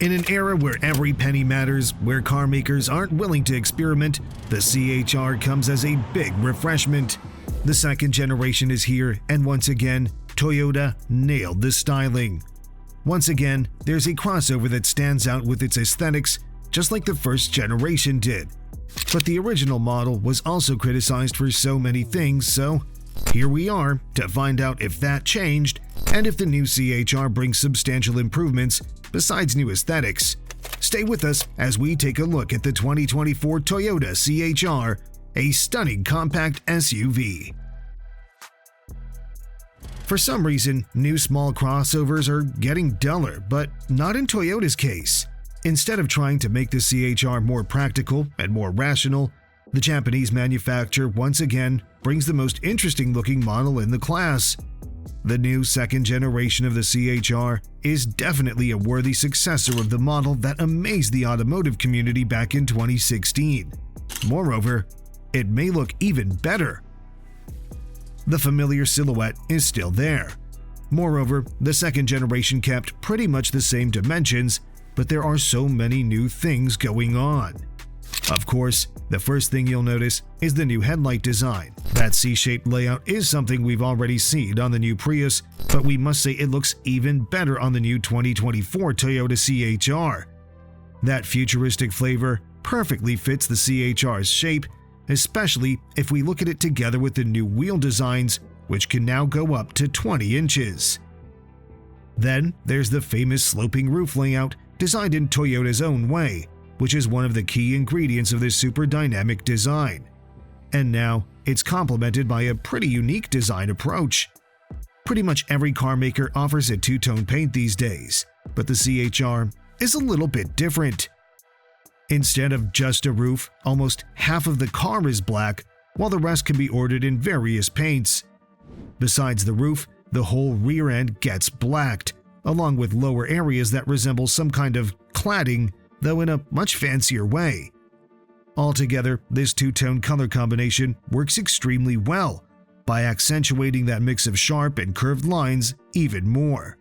In an era where every penny matters, where car makers aren't willing to experiment, the CHR comes as a big refreshment. The second generation is here, and once again, Toyota nailed the styling. Once again, there's a crossover that stands out with its aesthetics, just like the first generation did. But the original model was also criticized for so many things, so here we are to find out if that changed and if the new CHR brings substantial improvements besides new aesthetics. Stay with us as we take a look at the 2024 Toyota CHR, a stunning compact SUV. For some reason, new small crossovers are getting duller, but not in Toyota's case. Instead of trying to make the CHR more practical and more rational, the Japanese manufacturer once again brings the most interesting looking model in the class. The new second generation of the CHR is definitely a worthy successor of the model that amazed the automotive community back in 2016. Moreover, it may look even better. The familiar silhouette is still there. Moreover, the second generation kept pretty much the same dimensions, but there are so many new things going on. Of course, the first thing you'll notice is the new headlight design. That C-shaped layout is something we've already seen on the new Prius, but we must say it looks even better on the new 2024 Toyota CHR. That futuristic flavor perfectly fits the CHR's shape, especially if we look at it together with the new wheel designs, which can now go up to 20 inches. Then there's the famous sloping roof layout designed in Toyota's own way, which is one of the key ingredients of this super dynamic design. And now it's complemented by a pretty unique design approach. Pretty much every car maker offers a two-tone paint these days, but the CHR is a little bit different. Instead of just a roof, almost half of the car is black, while the rest can be ordered in various paints. Besides the roof, the whole rear end gets blacked, along with lower areas that resemble some kind of cladding, though in a much fancier way. Altogether, this two-tone color combination works extremely well by accentuating that mix of sharp and curved lines even more.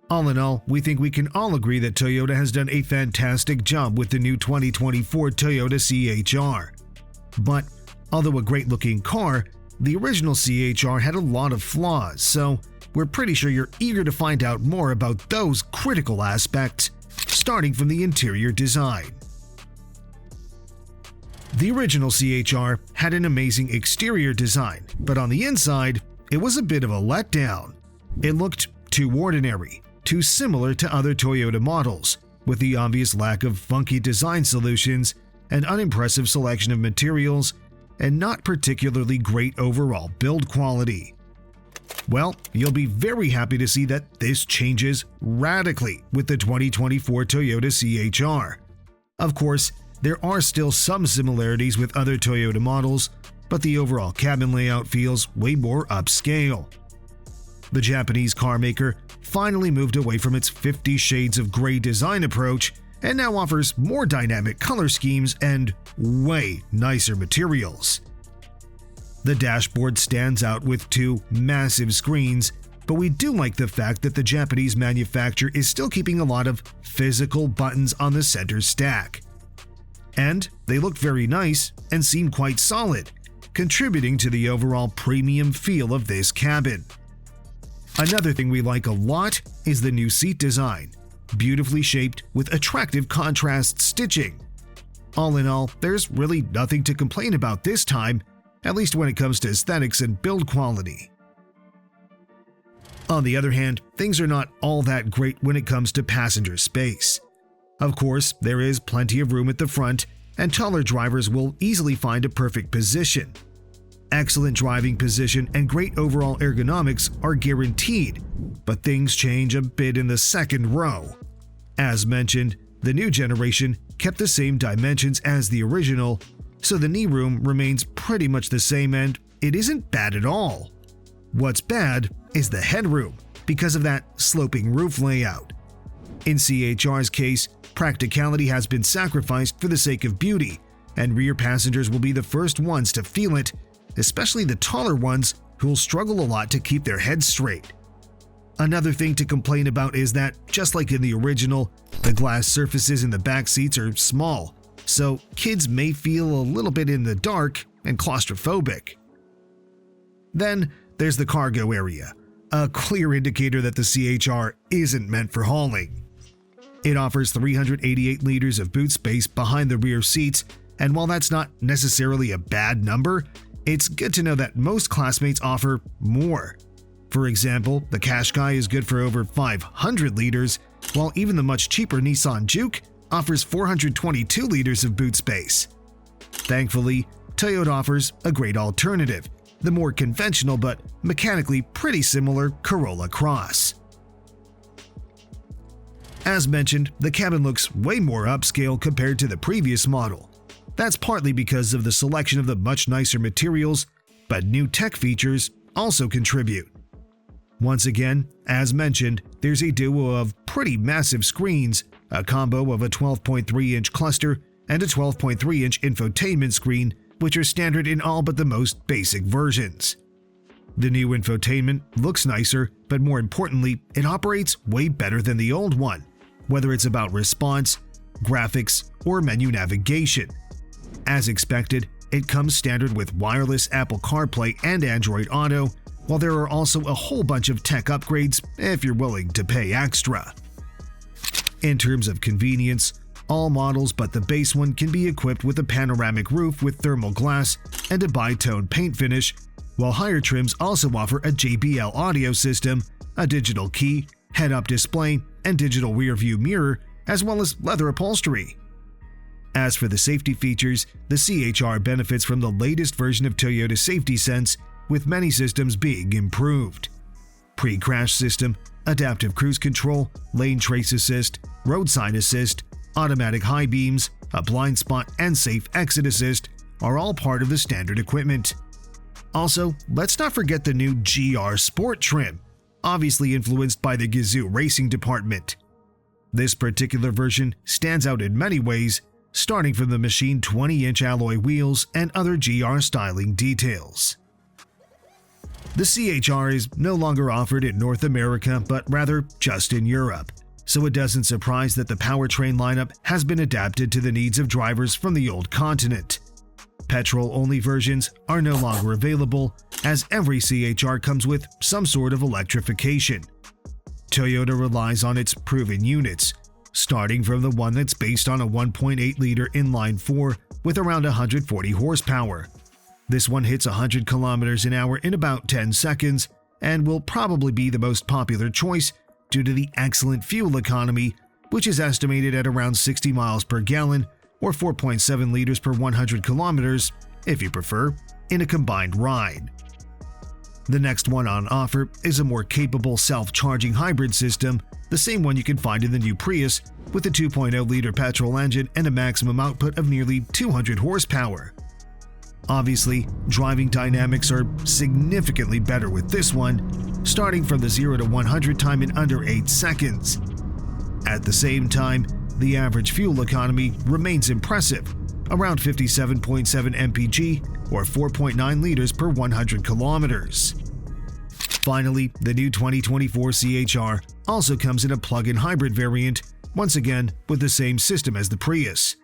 All in all, we think we can all agree that Toyota has done a fantastic job with the new 2024 Toyota CHR. But although a great-looking car, the original CHR had a lot of flaws, so we're pretty sure you're eager to find out more about those critical aspects, starting from the interior design. The original CHR had an amazing exterior design, but on the inside, it was a bit of a letdown. It looked too ordinary, too similar to other Toyota models, with the obvious lack of funky design solutions, an unimpressive selection of materials, and not particularly great overall build quality. Well, you'll be very happy to see that this changes radically with the 2024 Toyota CHR. Of course, there are still some similarities with other Toyota models, but the overall cabin layout feels way more upscale. The Japanese car maker finally moved away from its 50 Shades of Grey design approach and now offers more dynamic color schemes and way nicer materials. The dashboard stands out with two massive screens, but we do like the fact that the Japanese manufacturer is still keeping a lot of physical buttons on the center stack. And they look very nice and seem quite solid, contributing to the overall premium feel of this cabin. Another thing we like a lot is the new seat design, beautifully shaped with attractive contrast stitching. All in all, there's really nothing to complain about this time, at least when it comes to aesthetics and build quality. On the other hand, things are not all that great when it comes to passenger space. Of course, there is plenty of room at the front, and taller drivers will easily find a perfect position. Excellent driving position and great overall ergonomics are guaranteed, but things change a bit in the second row. As mentioned, the new generation kept the same dimensions as the original, so the knee room remains pretty much the same and it isn't bad at all. What's bad is the headroom because of that sloping roof layout. In CHR's case, practicality has been sacrificed for the sake of beauty, and rear passengers will be the first ones to feel it, especially the taller ones who'll struggle a lot to keep their heads straight. Another thing to complain about is that, just like in the original, the glass surfaces in the back seats are small, so kids may feel a little bit in the dark and claustrophobic. Then there's the cargo area, a clear indicator that the CHR isn't meant for hauling. It offers 388 liters of boot space behind the rear seats, and while that's not necessarily a bad number, it's good to know that most classmates offer more. For example, the Qashqai is good for over 500 liters, while even the much cheaper Nissan Juke offers 422 liters of boot space. Thankfully, Toyota offers a great alternative, the more conventional but mechanically pretty similar Corolla Cross. As mentioned, the cabin looks way more upscale compared to the previous model. That's partly because of the selection of the much nicer materials, but new tech features also contribute. Once again, as mentioned, there's a duo of pretty massive screens, a combo of a 12.3-inch cluster and a 12.3-inch infotainment screen, which are standard in all but the most basic versions. The new infotainment looks nicer, but more importantly, it operates way better than the old one, whether it's about response, graphics, or menu navigation. As expected, it comes standard with wireless Apple CarPlay and Android Auto, while there are also a whole bunch of tech upgrades if you're willing to pay extra. In terms of convenience, all models but the base one can be equipped with a panoramic roof with thermal glass and a bi-tone paint finish, while higher trims also offer a JBL audio system, a digital key, head-up display, and digital rear-view mirror, as well as leather upholstery. As for the safety features, the CHR benefits from the latest version of Toyota Safety Sense, with many systems being improved. Pre-crash system, adaptive cruise control, lane trace assist, road sign assist, automatic high beams, a blind spot, and safe exit assist are all part of the standard equipment. Also, let's not forget the new GR Sport trim, obviously influenced by the Gazoo racing department. This particular version stands out in many ways, starting from the machined 20-inch alloy wheels and other GR styling details. The CHR is no longer offered in North America, but rather just in Europe, so it doesn't surprise that the Powertrain lineup has been adapted to the needs of drivers from the old continent. Petrol-only versions are no longer available, as every CHR comes with some sort of electrification. Toyota relies on its proven units, starting from the one that's based on a 1.8-liter inline-4 with around 140 horsepower. This one hits 100 kilometers an hour in about 10 seconds and will probably be the most popular choice due to the excellent fuel economy, which is estimated at around 60 miles per gallon or 4.7 liters per 100 kilometers, if you prefer, in a combined ride. The next one on offer is a more capable self-charging hybrid system, the same one you can find in the new Prius, with a 2.0-liter petrol engine and a maximum output of nearly 200 horsepower. Obviously, driving dynamics are significantly better with this one, starting from the 0 to 100 time in under 8 seconds. At the same time, the average fuel economy remains impressive, around 57.7 mpg or 4.9 liters per 100 kilometers. Finally, the new 2024 CHR also comes in a plug-in hybrid variant, once again with the same system as the Prius.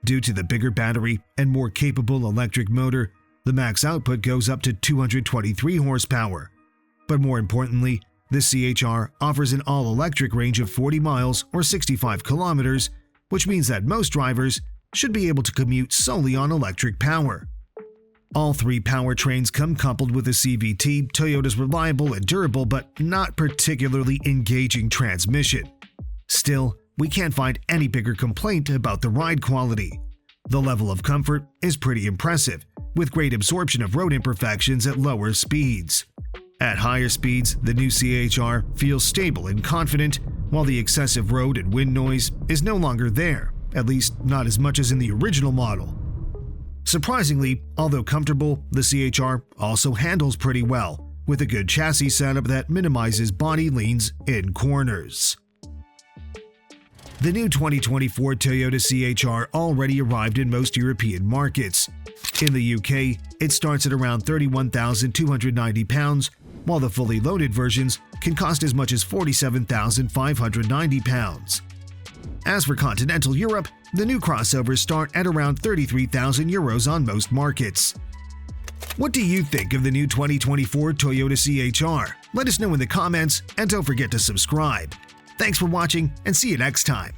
Due to the bigger battery and more capable electric motor, the max output goes up to 223 horsepower. But more importantly, the CHR offers an all-electric range of 40 miles or 65 kilometers, which means that most drivers should be able to commute solely on electric power. All three powertrains come coupled with a CVT, Toyota's reliable and durable but not particularly engaging transmission. Still, we can't find any bigger complaint about the ride quality. The level of comfort is pretty impressive, with great absorption of road imperfections at lower speeds. At higher speeds, the new CHR feels stable and confident, while the excessive road and wind noise is no longer there, at least not as much as in the original model. Surprisingly, although comfortable, the CHR also handles pretty well, with a good chassis setup that minimizes body leans in corners. The new 2024 Toyota CHR already arrived in most European markets. In the UK, it starts at around £31,290, while the fully loaded versions can cost as much as £47,590. As for continental Europe, the new crossovers start at around €33,000 on most markets. What do you think of the new 2024 Toyota CHR? Let us know in the comments, and don't forget to subscribe. Thanks for watching, and see you next time.